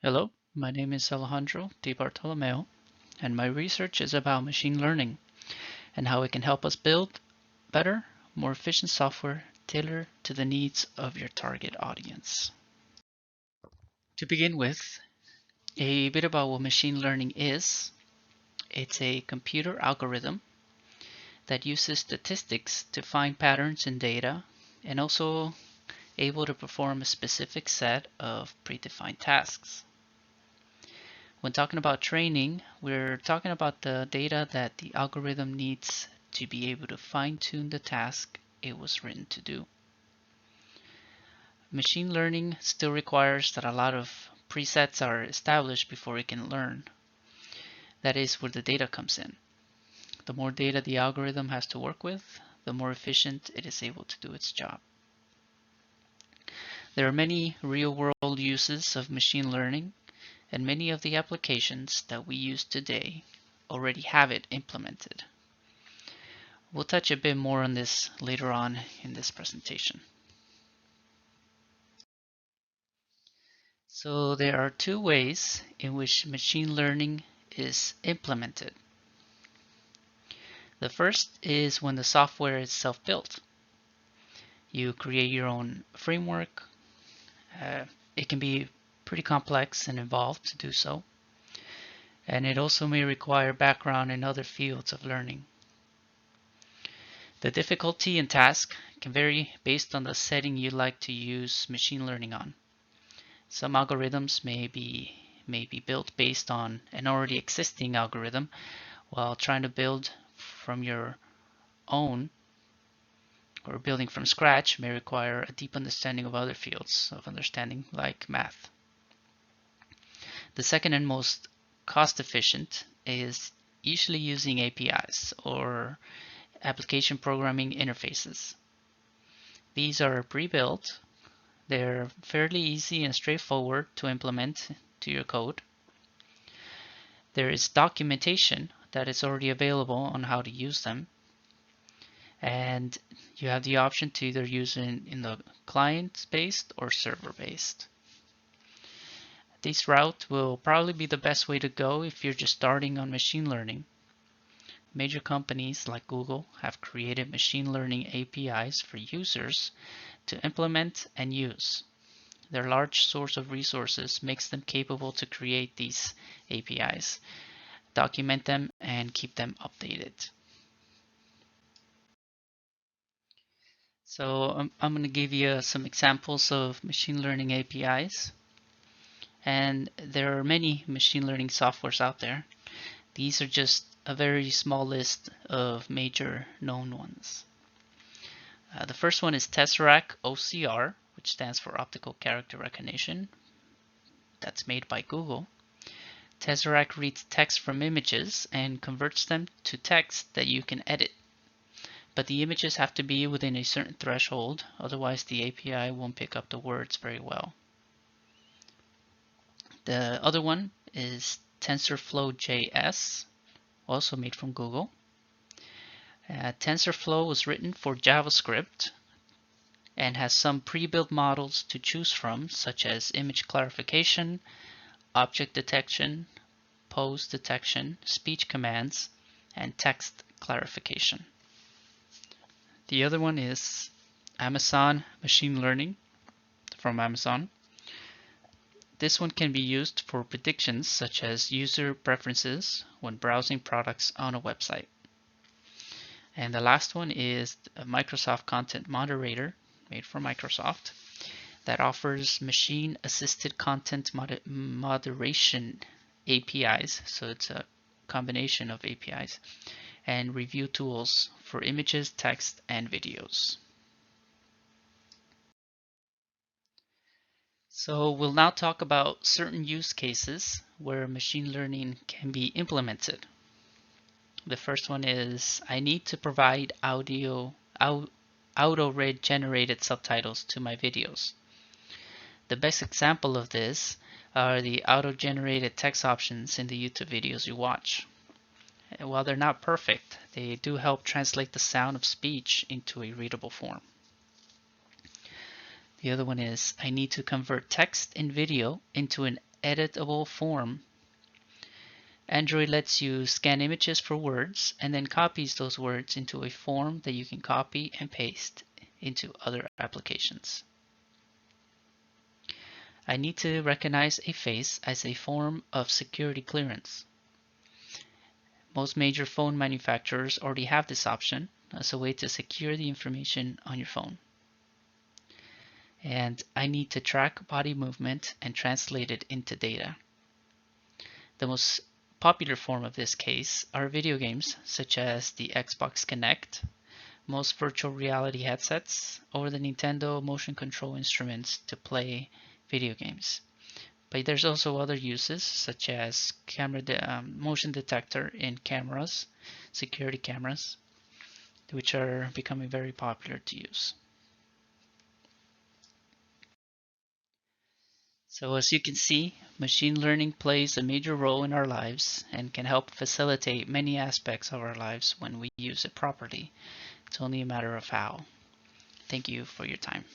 Hello, my name is Alejandro Di Bartolomeo, and my research is about machine learning and how it can help us build better, more efficient software tailored to the needs of your target audience. To begin with, a bit about what machine learning is. It's a computer algorithm that uses statistics to find patterns in data and also able to perform a specific set of predefined tasks. When talking about training, we're talking about the data that the algorithm needs to be able to fine-tune the task it was written to do. Machine learning still requires that a lot of presets are established before it can learn. That is where the data comes in. The more data the algorithm has to work with, the more efficient it is able to do its job. There are many real-world uses of machine learning, and many of the applications that we use today already have it implemented. We'll touch a bit more on this later on in this presentation. So there are two ways in which machine learning is implemented. The first is when the software is self-built. You create your own framework. It can be pretty complex and involved to do so. And it also may require background in other fields of learning. The difficulty and task can vary based on the setting you like to use machine learning on. Some algorithms may be built based on an already existing algorithm, while trying to build from your own or building from scratch may require a deep understanding of other fields of understanding like math. The second and most cost efficient is usually using APIs or application programming interfaces. These are pre-built. They're fairly easy and straightforward to implement to your code. There is documentation that is already available on how to use them. And you have the option to either use it in the client-based or server-based. This route will probably be the best way to go if you're just starting on machine learning. Major companies like Google have created machine learning APIs for users to implement and use. Their large source of resources makes them capable to create these APIs, document them, and keep them updated. So I'm going to give you some examples of machine learning APIs. And there are many machine learning softwares out there. These are just a very small list of major known ones. The first one is Tesseract OCR, which stands for Optical Character Recognition. That's made by Google. Tesseract reads text from images and converts them to text that you can edit. But the images have to be within a certain threshold, otherwise the API won't pick up the words very well. The other one is TensorFlow.js, also made from Google. TensorFlow was written for JavaScript and has some pre-built models to choose from, such as image clarification, object detection, pose detection, speech commands, and text clarification. The other one is Amazon Machine Learning from Amazon. This one can be used for predictions such as user preferences when browsing products on a website. And the last one is a Microsoft Content Moderator made for Microsoft that offers machine-assisted content moderation APIs. So it's a combination of APIs and review tools for images, text, and videos. So we'll now talk about certain use cases where machine learning can be implemented. The first one is I need to provide auto-read generated subtitles to my videos. The best example of this are the auto-generated text options in the YouTube videos you watch. While they're not perfect, they do help translate the sound of speech into a readable form. The other one is I need to convert text in video into an editable form. Android lets you scan images for words and then copies those words into a form that you can copy and paste into other applications. I need to recognize a face as a form of security clearance. Most major phone manufacturers already have this option as a way to secure the information on your phone. And I need to track body movement and translate it into data. The most popular form of this case are video games such as the Xbox Kinect, most virtual reality headsets, or the Nintendo motion control instruments to play video games. But there's also other uses such as motion detector in cameras, security cameras, which are becoming very popular to use. So as you can see, machine learning plays a major role in our lives and can help facilitate many aspects of our lives when we use it properly. It's only a matter of how. Thank you for your time.